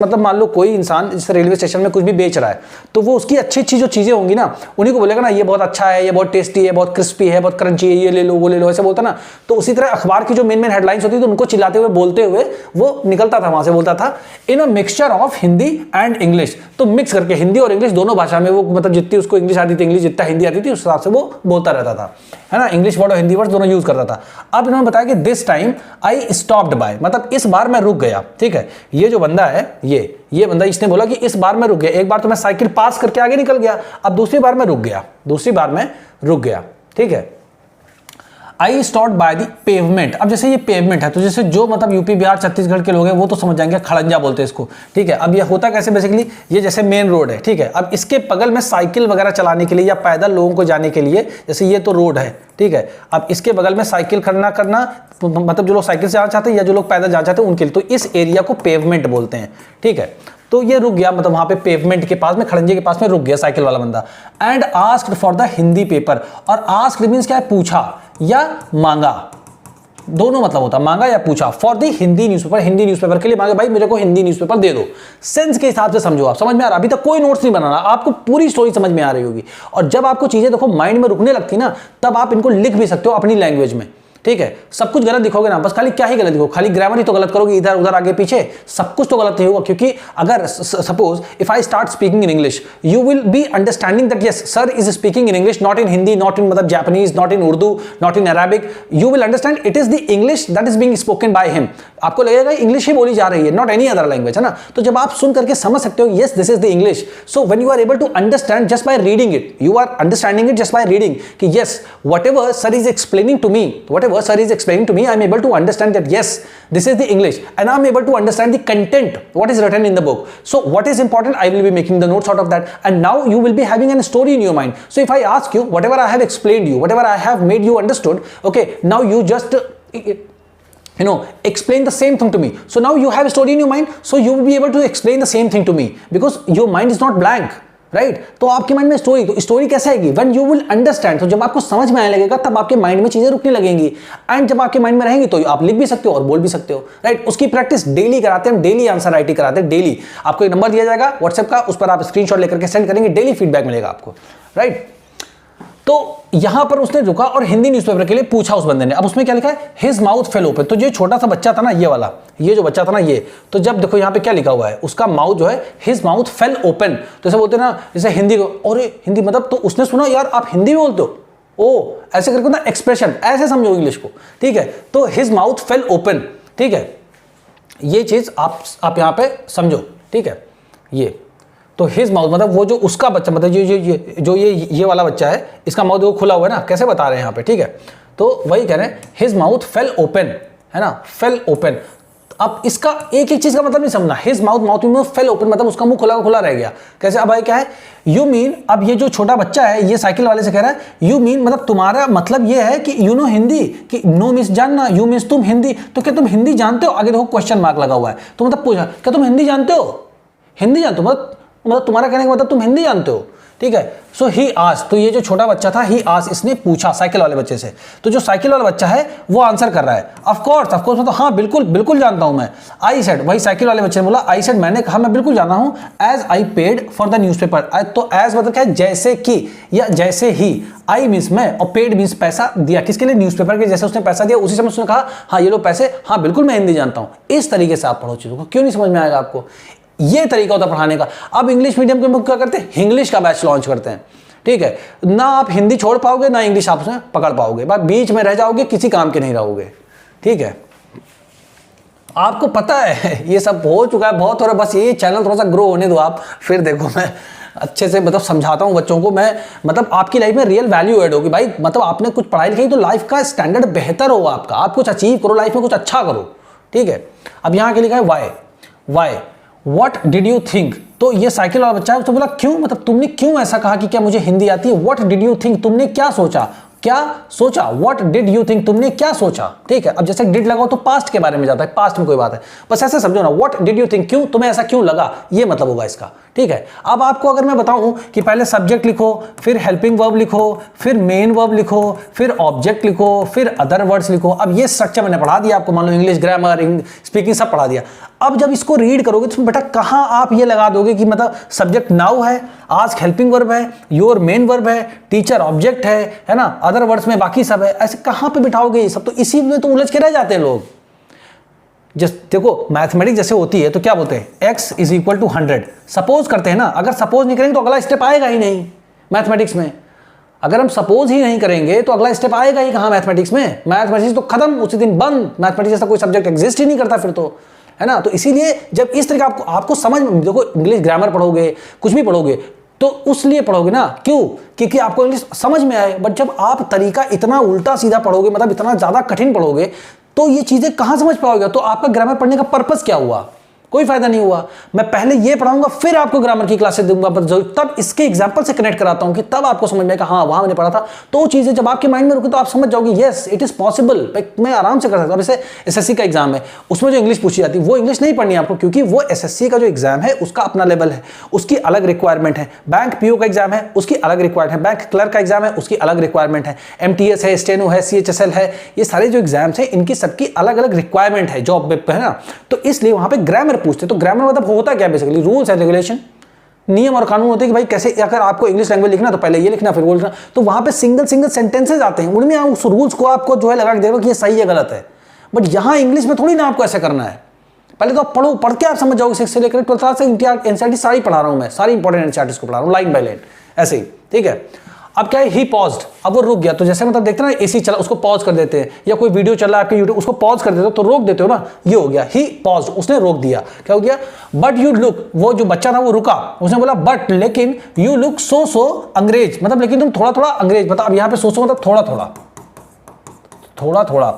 मतलब मान लो कोई इंसान जैसे रेलवे स्टेशन में कुछ भी बेच रहा है तो वो उसकी अच्छी अच्छी जो चीजें होंगी ना उन्हीं को बोलेगा ना, ये बहुत अच्छा है, ये बहुत टेस्टी है, बहुत क्रिस्पी है, बहुत क्रंची है, ये ले लो वो ले लो, ऐसे बोलता ना। तो उसी तरह अखबार की जो मेन मेन हेडलाइंस होती थी तो उनको चिल्लाते हुए बोलते हुए वो निकलता था वहां से, बोलता था in a mixture of Hindi and English. तो मिक्स करके हिंदी और इंग्लिश दोनों भाषा में वो मतलब जितनी उसको इंग्लिश आती थी इंग्लिश, जितना हिंदी आती थी उस हिसाब से वो बोलता रहता था, है ना। इंग्लिश वर्ड और हिंदी वर्ड दोनों यूज करता था। अब इन्होंने बताया कि this time I stopped bye, मतलब इस बार मैं रुक गया। ठीक है, ये जो बंदा है ये बंदा इसने बोला कि इस बार मैं रुक गया। एक बार तो मैं साइकिल पास करके आगे निकल गया, अब दूसरी बार मैं रुक गया। ठीक है, I stop by the pavement. अब जैसे ये पेवमेंट है तो जैसे जो मतलब यूपी बिहार छत्तीसगढ़ के लोग हैं वो तो समझ जाएंगे, खड़ंजा बोलते हैं इसको। ठीक है, अब ये होता कैसे, बेसिकली ये जैसे मेन रोड है। ठीक है, अब इसके बगल में साइकिल वगैरह चलाने के लिए या पैदल लोगों को जाने के लिए, जैसे ये तो रोड है। ठीक है, अब इसके बगल में साइकिल करना मतलब जो लोग साइकिल से आना चाहते हैं या जो लोग पैदल जाना चाहते हैं उनके लिए, तो इस एरिया को पेवमेंट बोलते हैं। ठीक है, तो ये रुक गया, मतलब वहां पे पेवमेंट के पास में, खड़ंजे के पास में रुक गया साइकिल वाला बंदा। And asked for the Hindi paper, और आस्क्ड मींस क्या है, पूछा या मांगा, दोनों मतलब होता, मांगा या पूछा। For the Hindi newspaper, Hindi newspaper के लिए मांगे, भाई मेरे को हिंदी न्यूज़पेपर दे दो। सेंस के हिसाब से समझो, आप समझ में आ रहा, अभी तक कोई नोट्स नहीं बनाना, आपको पूरी स्टोरी समझ में आ रही होगी। और जब आपको चीजें देखो माइंड में रुकने लगती ना, तब आप इनको लिख भी सकते हो अपनी लैंग्वेज में। ठीक है, सब कुछ गलत लिखोगे ना, बस खाली क्या ही गलत लिखो, खाली ग्रामर ही तो गलत करोगे, इधर उधर आगे पीछे सब कुछ तो गलत नहीं होगा। क्योंकि अगर suppose if I start speaking in English, you will be understanding that yes sir is speaking in English, not in Hindi, not in मतलब Japanese, not in Urdu, not in Arabic. You will understand it is the English that is being spoken by him. आपको लगेगा English ही बोली जा रही है, not any other language, है ना। तो जब आप सुन करके समझ सकते हो yes this is the English, so when you are able to understand just by reading it, you are understanding it just by reading कि yes whatever sir is explaining to मी, whatever sir is explaining to me, I am able to understand that yes this is the English, and I am able to understand the content what is written in the book. So what is important, I will be making the notes out of that, and now you will be having a story in your mind. So if I ask you whatever I have explained you, whatever I have made you understood, okay, now you just explain the same thing to me. So now you have a story in your mind, so you will be able to explain the same thing to me because your mind is not blank. Right तो आपके mind में story, तो story कैसे आएगी, when you will understand, तो जब आपको समझ में आने लगेगा तब आपके माइंड में चीजें रुकने लगेंगी। एंड जब आपके माइंड में रहेंगी तो आप लिख भी सकते हो और बोल भी सकते हो। राइट, उसकी प्रैक्टिस डेली कराते हैं, डेली आंसर राइटिंग कराते हैं डेली। आपको एक नंबर दिया जाएगा व्हाट्सएप का, उस पर आप स्क्रीनशॉट लेकर के सेंड करेंगे, डेली फीडबैक मिलेगा आपको। राइट, तो यहां पर उसने रुका और हिंदी न्यूज़पेपर के लिए पूछा उस बंदे ने। अब उसमें क्या लिखा है, हिज माउथ फेल ओपन। तो जो छोटा सा बच्चा था ना, ये वाला, ये जो बच्चा था ना, ये तो जब देखो यहां पे क्या लिखा हुआ है, उसका माउथ जो है हिज माउथ फेल ओपन। तो जैसे बोलते हैं ना, जैसे हिंदी को, और हिंदी मतलब, तो उसने सुना यार आप हिंदी में बोलते हो, ओ ऐसे करके ना एक्सप्रेशन, ऐसे समझो इंग्लिश को। ठीक है, तो हिज माउथ फेल ओपन। ठीक है, ये चीज आप यहां पे समझो। ठीक है, ये तो हिज माउथ मतलब वो जो उसका बच्चा, मतलब ये वाला बच्चा है, इसका माउथ वो खुला हुआ है ना, कैसे बता रहे हैं यहाँ पे। ठीक है, तो वही कह रहे हैं हिज माउथ फेल ओपन, है ना, फेल ओपन। अब इसका एक एक चीज का मतलब नहीं समझना, हिज माउथ में फेल ओपन मतलब उसका मुंह खुला रह गया। कैसे, अब भाई क्या है, यू मीन, अब ये जो छोटा बच्चा है ये साइकिल वाले से कह रहा है यू मीन मतलब तुम्हारा मतलब ये है कि यू नो हिंदी, कि नो मीन्स जानना, यू मीन्स तुम हिंदी, तो क्या तुम हिंदी जानते हो, आगे देखो क्वेश्चन मार्क लगा हुआ है। तो मतलब पूछा क्या तुम हिंदी जानते हो, हिंदी जानते हो मतलब तुम्हारा कहने का मतलब तुम हिंदी जानते हो। ठीक है, सो ही आस्क्ड, तो ये जो छोटा बच्चा था ही आस्क्ड, इसने पूछा साइकिल वाले बच्चे से। तो जो साइकिल वाला बच्चा है वो आंसर कर रहा है ऑफ कोर्स मतलब हाँ बिल्कुल जानता हूं मैं। आई सेड, वही साइकिल वाले बच्चे ने बोला, आई सेड मैंने कहा मैं बिल्कुल जानता हूं, as I paid for the newspaper. तो एज मतलब क्या है, जैसे कि या जैसे ही, आई मीन्स मैं और पेड मीन्स पैसा दिया, किसके लिए, न्यूज़पेपर के। जैसे उसने पैसा दिया उसी समय उसने कहा हाँ ये लो पैसे, हाँ बिल्कुल मैं हिंदी जानता हूं। इस तरीके से आप पढ़ो चीजों को, क्यों नहीं समझ में आएगा आपको, ये तरीका होता है पढ़ाने का। अब इंग्लिश मीडियम के लोग क्या करते हैं, इंग्लिश का बैच लॉन्च करते हैं। ठीक है, ना आप हिंदी छोड़ पाओगे ना इंग्लिश आप उसमें पकड़ पाओगे, बस बीच में रह जाओगे, किसी काम के नहीं रहोगे। ठीक है, आपको पता है ये सब हो चुका है, बहुत हो रहा है, बस ये चैनल थोड़ा सा ग्रो होने दो आप, फिर देखो मैं अच्छे से मतलब समझाता हूँ बच्चों को। मैं मतलब आपकी लाइफ में रियल वैल्यू ऐड होगी भाई, मतलब आपने कुछ पढ़ाई लिखाई तो लाइफ का स्टैंडर्ड बेहतर हो आपका, आप कुछ अचीव करो लाइफ में, कुछ अच्छा करो। ठीक है, अब यहाँ के लिखा है Y What did you think? तो ये साइकिल वाला बच्चा है, तो बोला क्यों, मतलब तुमने क्यों ऐसा कहा कि क्या मुझे हिंदी आती है। What did you think? तुमने क्या सोचा, What did you think? तुमने क्या सोचा। ठीक है, अब जैसे डिड लगाओ तो पास्ट के बारे में जाता है, पास्ट में कोई बात है, बस ऐसे समझो ना, What did you think? क्यों, तुम्हें ऐसा क्यों लगा, ये मतलब होगा इसका। ठीक है, अब आपको अगर मैं बताऊं कि पहले सब्जेक्ट लिखो, फिर हेल्पिंग वर्ब लिखो, फिर मेन वर्ब लिखो, फिर ऑब्जेक्ट लिखो, फिर अदर वर्ड्स लिखो। अब ये स्ट्रक्चर मैंने पढ़ा दिया आपको, मान लो इंग्लिश ग्रामर, स्पीकिंग सब पढ़ा दिया। अब जब इसको रीड करोगे तो बेटा कहाँ आप ये लगा दोगे कि मतलब सब्जेक्ट नाउ है, आस्क हेल्पिंग वर्ब है, योर मेन वर्ब है, टीचर ऑब्जेक्ट है ना, अदर वर्ड्स में बाकी सब है, ऐसे कहाँ पे बिठाओगे ये सब? तो इसी में तो उलझ के रह जाते हैं लोग। देखो मैथमेटिक्स जैसे होती है तो क्या बोलते हैं, x is equal to 100 suppose करते हैं ना। अगर सपोज नहीं करेंगे तो अगला स्टेप आएगा ही नहीं मैथमेटिक्स में। अगर हम सपोज ही नहीं करेंगे तो अगला स्टेप आएगा ही कहाँ मैथमेटिक्स में? मैथमेटिक्स तो खत्म, उसी दिन बंद, मैथमेटिक्स जैसा कोई सब्जेक्ट एग्जिस्ट ही नहीं करता फिर तो, है ना। तो इसीलिए जब इस तरह का आपको समझ, देखो इंग्लिश ग्रामर पढ़ोगे, कुछ भी पढ़ोगे तो उस लिए पढ़ोगे ना, क्यों? क्योंकि आपको इंग्लिश समझ में आए। बट जब आप तरीका इतना उल्टा सीधा पढ़ोगे, मतलब इतना ज्यादा कठिन पढ़ोगे, तो ये चीजें कहां समझ पाओगे? तो आपका ग्रामर पढ़ने का पर्पस क्या हुआ? कोई फायदा नहीं हुआ। मैं पहले ये पढ़ाऊंगा फिर आपको ग्रामर की क्लासेस दूंगा, पर तब इसके एग्जांपल से कनेक्ट कराता हूं कि तब आपको समझ में आएगा हाँ वहां मैंने पढ़ा था। तो चीजें जब आपके माइंड में रुके तो आप समझ जाओगे यस इट इज पॉसिबल, मैं आराम से कर सकता हूं। जैसे एसएससी का एग्जाम है, उसमें जो इंग्लिश पूछी जाती है वो इंग्लिश नहीं पढ़नी है आपको, क्योंकि वो एसएससी का जो एग्जाम है उसका अपना लेवल है, उसकी अलग रिक्वायरमेंट है। बैंक पीओ का एग्जाम है, उसकी अलग रिक्वायरमेंट है। बैंक क्लर्क का एग्जाम है, उसकी अलग रिक्वायरमेंट है। एमटीएस है, स्टेनो है, सीएचएसएल है, ये सारे जो एग्जाम्स है इनकी सबकी अलग अलग रिक्वायरमेंट है जॉब पे, है ना। तो इसलिए वहां पे ग्रामर पूछते। तो ग्रामर मतलब होता क्या बेसिकली, रूल्स एंड रेगुलेशन, नियम और कानून होते हैं कि भाई कैसे, अगर आपको इंग्लिश लैंग्वेज लिखना तो पहले ये लिखना फिर वो लिखना। तो वहां पे सिंगल सेंटेंसेस आते हैं, उनमें आप उस रूल्स को आपको जो है लगा के देखो कि ये सही है गलत है। बट यहां इंग्लिश में थोड़ी ना आपको ऐसा करना है। पहले तो आप पढ़ो, पढ़ के आप समझ जाओगे। 6 से लेकर 12 से एनसीईआरटी सारी पढ़ा रहा हूं मैं, सारी इंपॉर्टेंट एनसीईआरटी को पढ़ा रहा हूं लाइन बाय लाइन ऐसे ही, ठीक है। अब क्या है, ही पॉज्ड, अब वो रुक गया। तो जैसे मतलब देखते हैं ना एसी चला, उसको पॉज कर देते हैं, या कोई वीडियो चल रहा है आपके यूट्यूब, उसको पॉज कर देते हो तो रोक देते हो ना, ये हो गया ही पॉज्ड, उसने रोक दिया। क्या हो गया? बट यू लुक, वो जो बच्चा था वो रुका, उसने बोला बट लेकिन यू लुक सो अंग्रेज, मतलब लेकिन तुम थोड़ा थोड़ा अंग्रेज, मतलब अब यहाँ पे सो मतलब थोड़ा थोड़ा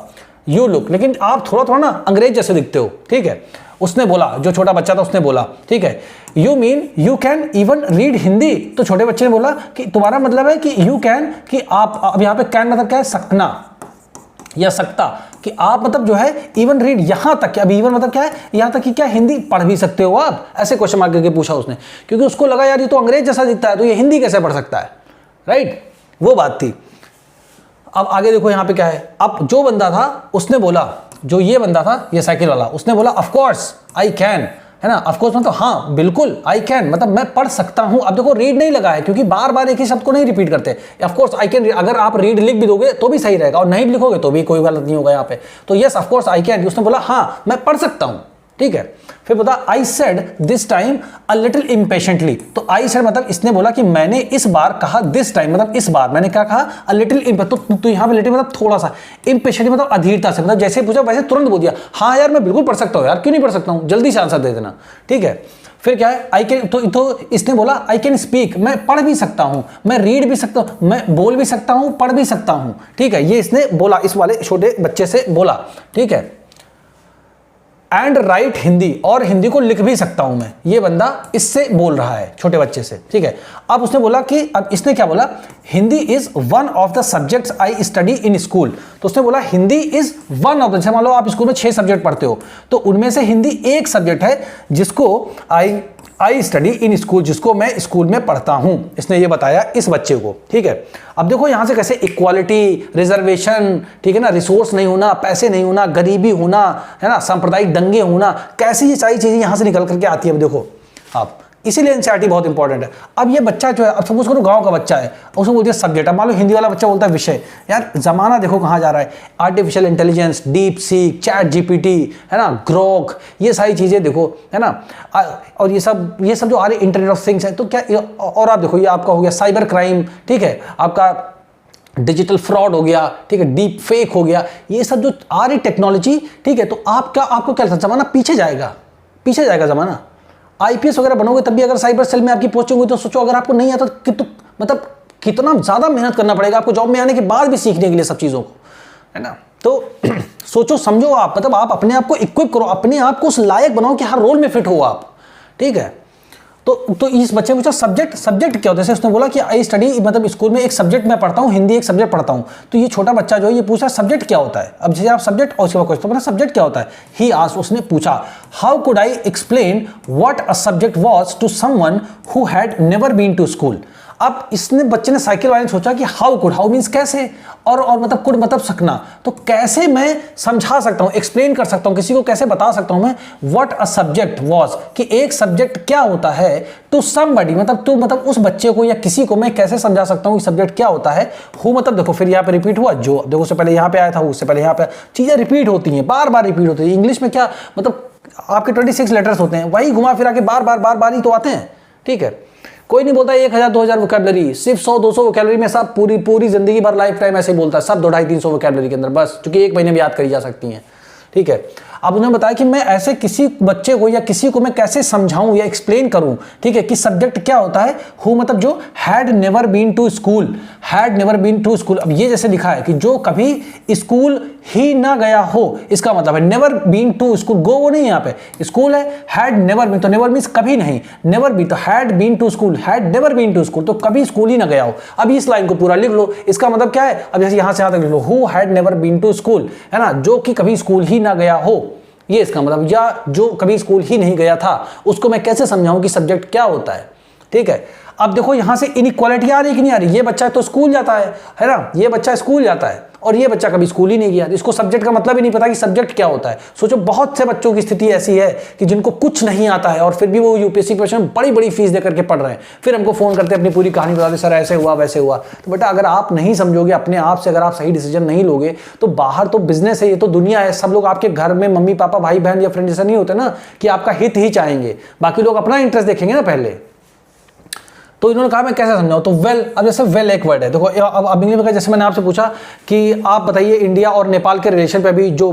यू लुक, लेकिन आप थोड़ा थोड़ा ना अंग्रेज जैसे दिखते हो, ठीक है। उसने बोला, जो छोटा बच्चा था उसने बोला, ठीक है, you mean you can even read Hindi. तो छोटे बच्चे ने बोला कि तुम्हारा मतलब है कि यू कैन, कि आप, अब यहाँ पे कैन मतलब क्या है, सकना या सकता, कि आप मतलब जो है इवन रीड, यहां तक कि, अब इवन मतलब क्या है, यहां तक कि क्या हिंदी पढ़ भी सकते हो आप, ऐसे क्वेश्चन मार्क करके पूछा उसने, क्योंकि उसको लगा यार ये तो अंग्रेज जैसा दिखता है तो ये हिंदी कैसे पढ़ सकता है, राइट, वो बात थी। अब आगे देखो यहाँ पे क्या है, अब जो बंदा था उसने बोला, जो ये बंदा था ये साइकिल वाला, उसने बोला ऑफ कोर्स आई कैन, है ना। ऑफ कोर्स मतलब हाँ बिल्कुल, आई कैन मतलब मैं पढ़ सकता हूं। अब देखो रीड नहीं लगा है, क्योंकि बार बार एक ही शब्द को नहीं रिपीट करते। ऑफ कोर्स आई कैन, अगर आप रीड लिख भी दोगे तो भी सही रहेगा, और नहीं भी लिखोगे तो भी कोई गलत नहीं होगा यहाँ पे। तो yes of course I can, उसने बोला हाँ मैं पढ़ सकता हूं, ठीक है। फिर बता, I said this time a little impatiently. तो आई सेड मतलब इसने बोला कि मैंने इस बार कहा, दिस टाइम मतलब इस बार मैंने क्या कहा, अ लिटिल तो यहाँ पे लिटिल मतलब थोड़ा सा, इम्पेशेंटली मतलब अधीरता से, मतलब जैसे पूछा वैसे तुरंत बोल दिया हाँ यार मैं बिल्कुल पढ़ सकता हूँ यार, क्यों नहीं पढ़ सकता हूँ, जल्दी से आंसर दे देना, ठीक है। फिर क्या है, आई कैन, तो इसने बोला आई कैन स्पीक, मैं पढ़ भी सकता हूं, मैं रीड भी सकता हूं, मैं बोल भी सकता हूं, पढ़ भी सकता हूं, ठीक है। ये इसने बोला, इस वाले छोटे बच्चे से बोला, ठीक है। एंड राइट हिंदी, और हिंदी को लिख भी सकता हूं मैं, ये बंदा इससे बोल रहा है, छोटे बच्चे से, ठीक है। अब उसने बोला कि, अब इसने क्या बोला, Hindi is one of the subjects I study in school. तो उसने बोला Hindi is one of the, जैसे मान लो आप स्कूल में 6 सब्जेक्ट पढ़ते हो, तो उनमें से हिंदी एक सब्जेक्ट है जिसको आई स्टडी इन स्कूल, जिसको मैं स्कूल में पढ़ता हूं। इसने ये बताया इस बच्चे को, ठीक है। अब देखो यहां से कैसे इक्वालिटी, रिजर्वेशन, ठीक है ना, रिसोर्स नहीं होना, पैसे नहीं होना, गरीबी होना, है ना, सांप्रदायिक दंगे होना, कैसी ये सारी चीजें यहां से निकल करके आती है। अब देखो आप, इसीलिए एनसीईआरटी बहुत इंपॉर्टेंट है। अब ये बच्चा जो है, अब सपोज करो गांव का बच्चा है, उसको बोलते हैं सब्जेक्ट। अब मान लो हिंदी वाला बच्चा बोलता है विषय। यार जमाना देखो कहाँ जा रहा है, artificial intelligence, deep seek, chat GPT, है ना, ग्रोक, ये सारी चीजें देखो, है ना। और ये सब जो आ रही इंटरनेट ऑफ थिंग्स है, तो क्या, और आप देखो ये आपका हो गया साइबर क्राइम, ठीक है, आपका डिजिटल फ्रॉड हो गया, ठीक है, डीप फेक हो गया, ये सब जो आ रही टेक्नोलॉजी, ठीक है। तो आपको क्या लगता है, जमाना पीछे जाएगा जमाना। आईपीएस वगैरह बनोगे तब भी अगर साइबर सेल में आपकी पोस्टिंग हुई, तो सोचो अगर आपको नहीं आता तो मतलब कितना ज्यादा मेहनत करना पड़ेगा आपको जॉब में आने के बाद भी सीखने के लिए सब चीजों को, है ना। तो सोचो समझो आप, मतलब आप अपने आप को इक्विप करो, अपने आप को उस लायक बनाओ कि हर रोल में फिट हो आप, ठीक है। तो इस बच्चे ने पूछा सब्जेक्ट क्या होता है। उसने बोला कि आई स्टडी, मतलब स्कूल में एक सब्जेक्ट मैं पढ़ता हूँ, हिंदी एक सब्जेक्ट पढ़ता हूँ। तो ये छोटा बच्चा जो है ये पूछा सब्जेक्ट क्या होता है। अब जैसे आप सब्जेक्ट और उसके बाद क्वेश्चन, तो सब्जेक्ट क्या होता है, ही आस्क्ड, उसने पूछा how could I explain what a subject was to someone who had never been to school. अब इसने बच्चे ने साइकिल वाले ने सोचा कि हाउ मीन्स कैसे, और मतलब कुड मतलब सकना, तो कैसे मैं समझा सकता हूं, एक्सप्लेन कर सकता हूं, किसी को कैसे बता सकता हूं मैं व्हाट अ सब्जेक्ट वाज, कि एक सब्जेक्ट क्या होता है टू समबडी, मतलब उस बच्चे को या किसी को मैं कैसे समझा सकता हूं कि सब्जेक्ट क्या होता है। हु मतलब देखो फिर यहां पे रिपीट हुआ, जो देखो उससे पहले यहां पे आया था, उससे पहले यहां पे, चीजें रिपीट होती हैं, बार बार रिपीट होती है। इंग्लिश में क्या मतलब आपके 26 लेटर्स होते हैं, वही घुमा फिरा के बार बार ही तो आते हैं, ठीक है। कोई नहीं बोलता 1000-2000 वोकैबुलरी, सिर्फ 100-200 वोकैबुलरी में सब पूरी जिंदगी भर लाइफ टाइम ऐसे ही बोलता है, सब 200-300 वोकैबुलरी के अंदर बस, क्योंकि एक महीने में याद करी जा सकती हैं, ठीक है। अब उन्होंने बताया कि मैं ऐसे किसी बच्चे को या किसी को मैं कैसे समझाऊं या एक्सप्लेन करूं, ठीक है, कि सब्जेक्ट क्या होता है। हु मतलब जो had never been to school, had never been to school. अब ये जैसे लिखा है कि जो कभी स्कूल ही ना गया हो, इसका मतलब है never been to school, go वो नहीं यहाँ पे, स्कूल है, हैड नेवर बीन, तो नेवर मीन्स कभी नहीं, नेवर बीन तो had been to school, had never been to school, तो कभी स्कूल ही ना गया हो। अब इस लाइन को पूरा लिख लो, इसका मतलब क्या है, अब जैसे यहां से यहां तक लिख लो, who had never been to school, है ना, जो कि कभी स्कूल ही ना गया हो, ये इसका मतलब, या जो कभी स्कूल ही नहीं गया था उसको मैं कैसे समझाऊं कि सब्जेक्ट क्या होता है, ठीक है। अब देखो यहां से इनइक्वालिटी आ रही कि नहीं आ रही, ये बच्चा तो स्कूल जाता है ना, ये बच्चा स्कूल जाता है और ये बच्चा कभी स्कूल ही नहीं गया, इसको सब्जेक्ट का मतलब ही नहीं पता कि सब्जेक्ट क्या होता है। सोचो बहुत से बच्चों की स्थिति ऐसी है कि जिनको कुछ नहीं आता है और फिर भी वो यूपीएससी क्वेश्चन बड़ी फीस देकर के पढ़ रहे हैं, फिर हमको फोन करते हैं, अपनी पूरी कहानी बताते, सर ऐसे हुआ वैसे हुआ। तो बेटा अगर आप नहीं समझोगे अपने आप से, अगर आप सही डिसीजन नहीं लोगे, तो बाहर तो बिजनेस है, ये तो दुनिया है, सब लोग आपके घर में मम्मी पापा भाई बहन या फ्रेंड जैसा नहीं होते ना कि आपका हित ही चाहेंगे, बाकी लोग अपना इंटरेस्ट देखेंगे ना पहले। तो इन्होंने कहा मैं कैसे समझाऊं, तो वेल, अब जैसे वेल एक वर्ड है, देखो अब इंग्लिश में जैसे मैंने आपसे पूछा कि आप बताइए इंडिया और नेपाल के रिलेशन पे भी जो